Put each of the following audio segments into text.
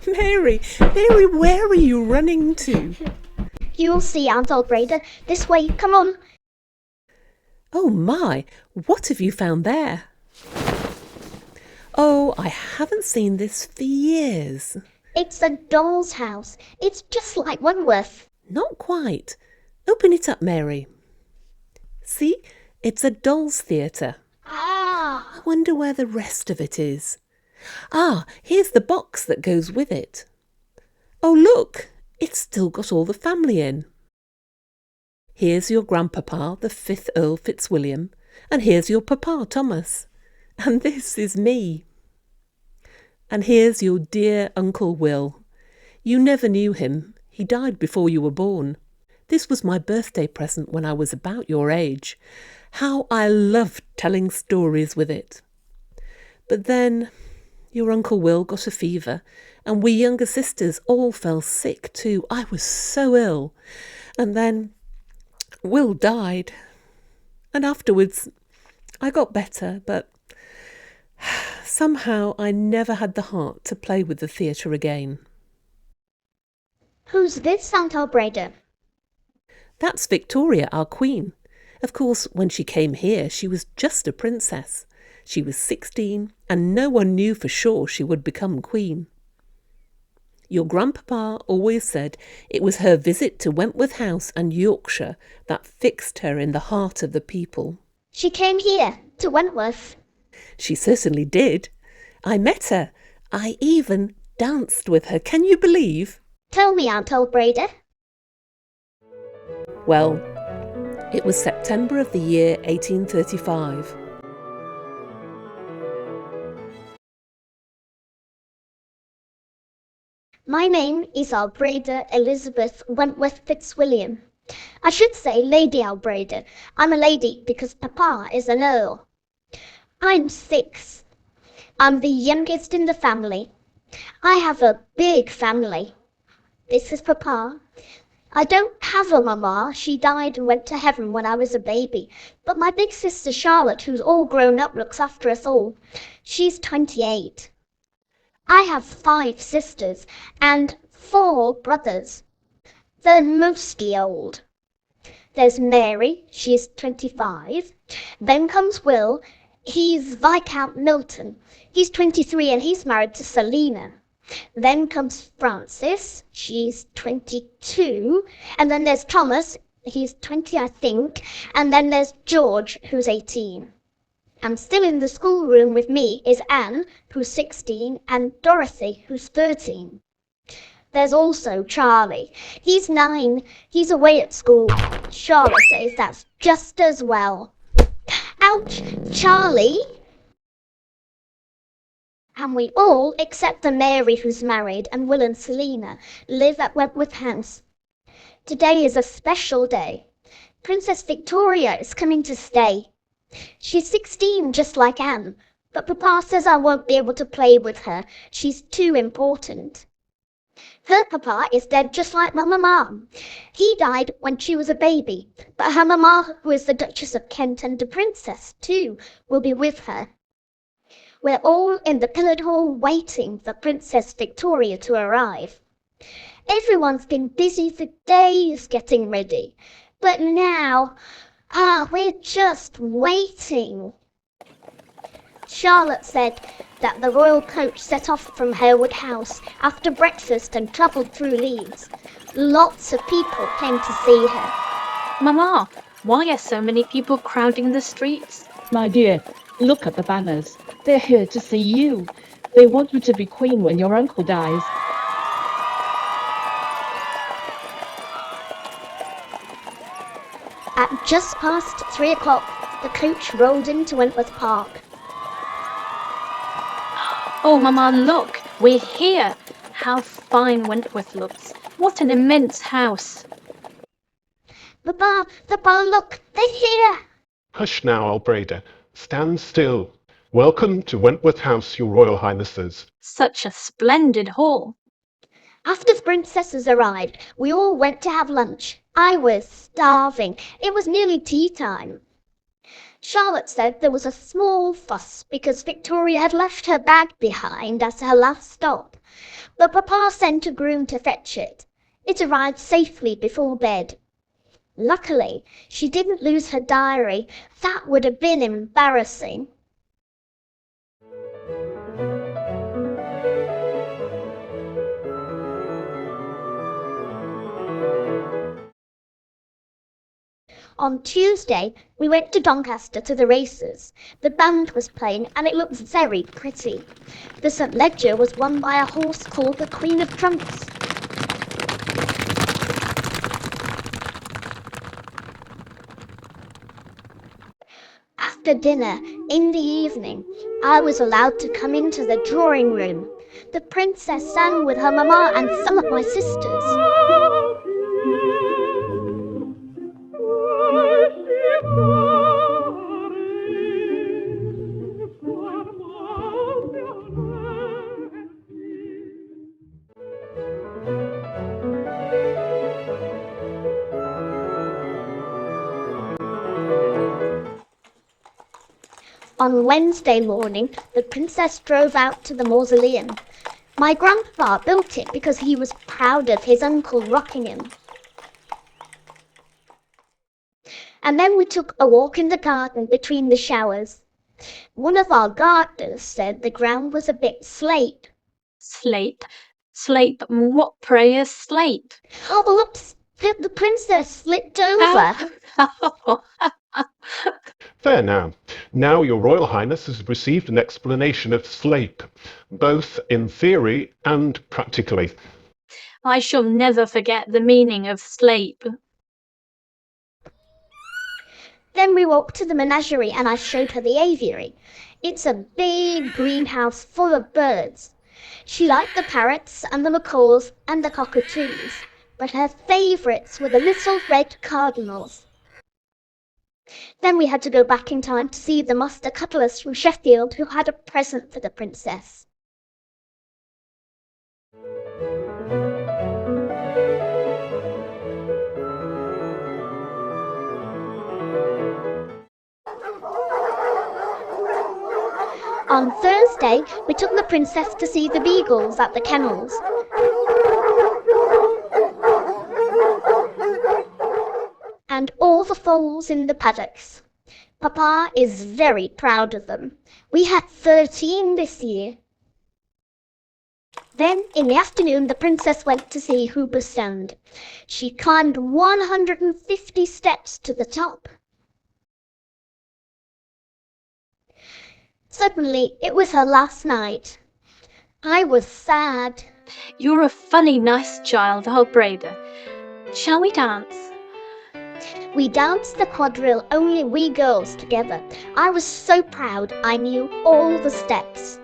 Mary, Mary, where are you running to? You'll see, Aunt Albreda. This way, come on. Oh my, what have you found there? Oh, I haven't seen this for years. It's a doll's house. It's just like Wentworth. Not quite. Open it up, Mary. See, it's a doll's theatre. I wonder where the rest of it is. Ah, here's the box that goes with it. Oh, look, it's still got all the family in. Here's your grandpapa, the 5th Earl Fitzwilliam, and here's your papa, Thomas. And this is me. And here's your dear Uncle Will. You never knew him. He died before you were born. This was my birthday present when I was about your age. How I loved telling stories with it. But then your Uncle Will got a fever, and we younger sisters all fell sick too. I was so ill. And then Will died. And afterwards I got better, but somehow I never had the heart to play with the theatre again. Who's this, Aunt Albreda? That's Victoria, our queen. Of course, when she came here, she was just a princess. She was 16, and no one knew for sure she would become queen. Your grandpapa always said it was her visit to Wentworth House and Yorkshire that fixed her in the heart of the people. She came here, to Wentworth. She certainly did. I met her. I even danced with her. Can you believe? Tell me, Aunt Albreda. Well, it was September of the year 1835. My name is Albreda Elizabeth Wentworth-Fitzwilliam. I should say Lady Albreda. I'm a lady because Papa is an earl. I'm 6. I'm the youngest in the family. I have a big family. This is Papa. I don't have a mama. She died and went to heaven when I was a baby. But my big sister Charlotte, who's all grown up, looks after us all. She's 28. I have 5 sisters and 4 brothers. They're mostly old. There's Mary, she's 25. Then comes Will, he's Viscount Milton. He's 23 and he's married to Selina. Then comes Frances, she's 22. And then there's Thomas, he's 20 I think. And then there's George, who's 18. And still in the schoolroom with me is Anne, who's 16, and Dorothy, who's 13. There's also Charlie. He's 9. He's away at school. Charlotte says that's just as well. Ouch, Charlie! And we all, except for Mary, who's married, and Will and Selina, live at Wentworth House. Today is a special day. Princess Victoria is coming to stay. She's 16, just like Anne, but Papa says I won't be able to play with her. She's too important. Her Papa is dead just like my Mama. He died when she was a baby, but her Mama, who is the Duchess of Kent and a princess too, will be with her. We're all in the pillared hall waiting for Princess Victoria to arrive. Everyone's been busy for days getting ready, but now, we're just waiting. Charlotte said that the royal coach set off from Harewood House after breakfast and travelled through Leeds. Lots of people came to see her. Mama, why are so many people crowding the streets? My dear, look at the banners. They're here to see you. They want you to be queen when your uncle dies. At just past 3 o'clock, the coach rolled into Wentworth Park. Oh, Mama, look, we're here. How fine Wentworth looks. What an immense house. Papa, look, they're here. Hush now, Albreda. Stand still. Welcome to Wentworth House, your Royal Highnesses. Such a splendid hall. After the princesses arrived, we all went to have lunch. I was starving. It was nearly tea time. Charlotte said there was a small fuss because Victoria had left her bag behind as her last stop, but Papa sent a groom to fetch it. It arrived safely before bed. Luckily, she didn't lose her diary. That would have been embarrassing. On Tuesday, we went to Doncaster to the races. The band was playing and it looked very pretty. The St. Leger was won by a horse called the Queen of Trumps. After dinner, in the evening, I was allowed to come into the drawing room. The princess sang with her mamma and some of my sisters. On Wednesday morning, the princess drove out to the mausoleum. My grandpa built it because he was proud of his uncle rocking him. And then we took a walk in the garden between the showers. One of our gardeners said the ground was a bit slate. Slate? Slate? What, pray, is slate? Oh, oops! The princess slipped over. Ow. There now. Now your Royal Highness has received an explanation of slate, both in theory and practically. I shall never forget the meaning of slate. Then we walked to the menagerie and I showed her the aviary. It's a big greenhouse full of birds. She liked the parrots and the macaws and the cockatoos, but her favourites were the little red cardinals. Then we had to go back in time to see the Master Cutlers from Sheffield who had a present for the princess. On Thursday, we took the princess to see the beagles at the kennels. And all the foals in the paddocks. Papa is very proud of them. We had 13 this year. Then, in the afternoon, the princess went to see Hooper Stand. She climbed 150 steps to the top. Suddenly, it was her last night. I was sad. You're a funny, nice child, Albreda. Shall we dance? We danced the quadrille, only we girls together. I was so proud I knew all the steps.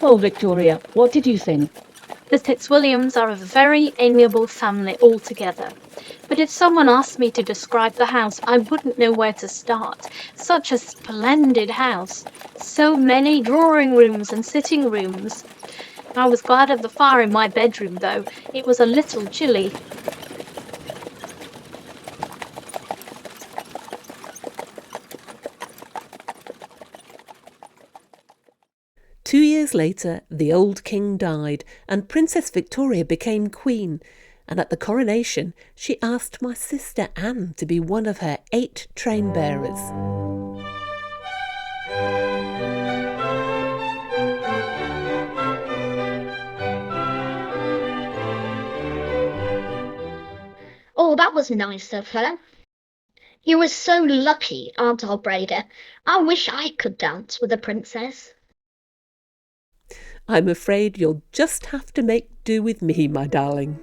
Well, Victoria, what did you think? The Fitzwilliams are a very amiable family altogether. But if someone asked me to describe the house, I wouldn't know where to start. Such a splendid house. So many drawing rooms and sitting rooms. I was glad of the fire in my bedroom, though. It was a little chilly. Two years later, the old king died and Princess Victoria became queen, and at the coronation she asked my sister Anne to be one of her 8 train bearers. Oh, that was nice of her. You were so lucky, Aunt Albreda. I wish I could dance with a princess. I'm afraid you'll just have to make do with me, my darling.